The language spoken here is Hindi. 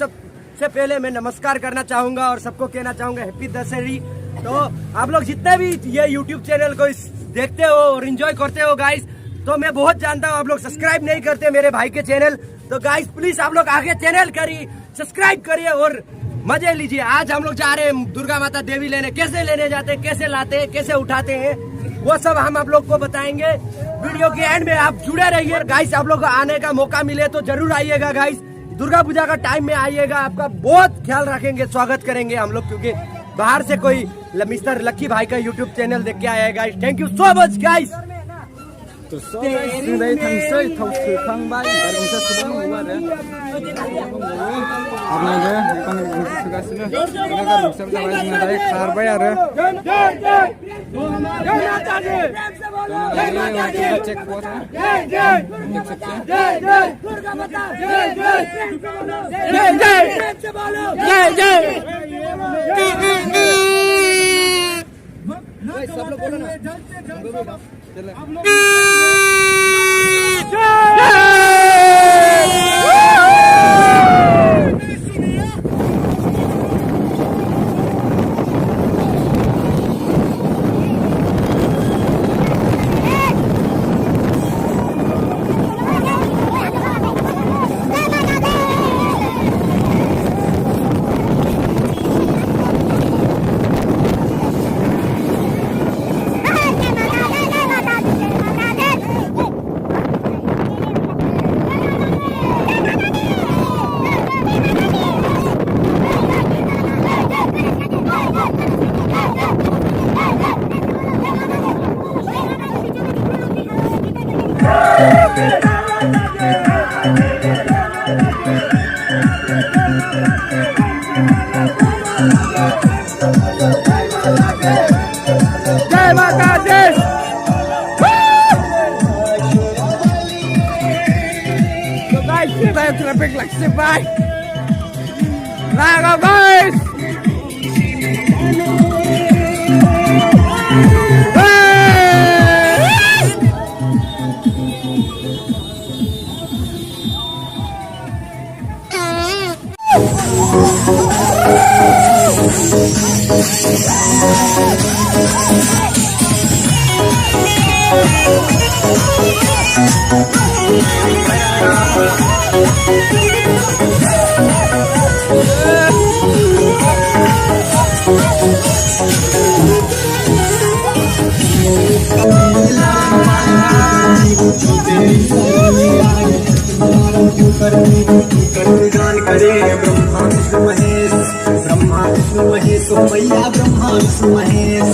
लोग सबसे पहले मैं नमस्कार करना चाहूंगा और सबको कहना चाहूंगा हैप्पी दशहरी। तो आप लोग जितने भी ये यूट्यूब चैनल को देखते हो और एंजॉय करते हो गाइस, तो मैं बहुत जानता हूँ आप लोग सब्सक्राइब नहीं करते मेरे भाई के चैनल। तो गाइस प्लीज आप लोग आगे चैनल करिए, सब्सक्राइब करिए और मजे लीजिए। आज हम लोग जा रहे हैं दुर्गा माता देवी लेने। कैसे लेने जाते हैं, कैसे लाते हैं, कैसे उठाते हैं, वो सब हम आप लोग को बताएंगे। वीडियो के एंड में आप जुड़े रहिए गाइस। आप लोग को आने का मौका मिले तो जरूर आइएगा गाइस। दुर्गा पूजा का टाइम में आइएगा, आपका बहुत ख्याल रखेंगे, स्वागत करेंगे हम लोग, क्योंकि बाहर से कोई मिस्टर लक्की भाई का यूट्यूब चैनल देख के आया है guys. Thank you so much guys. सब लोग बोलो ना। जय माता दी। So guys, kita traffic like bye. Nah guys. Brahma Vishnu Mahesh मैया ब्रह्मा विष्णु महेश।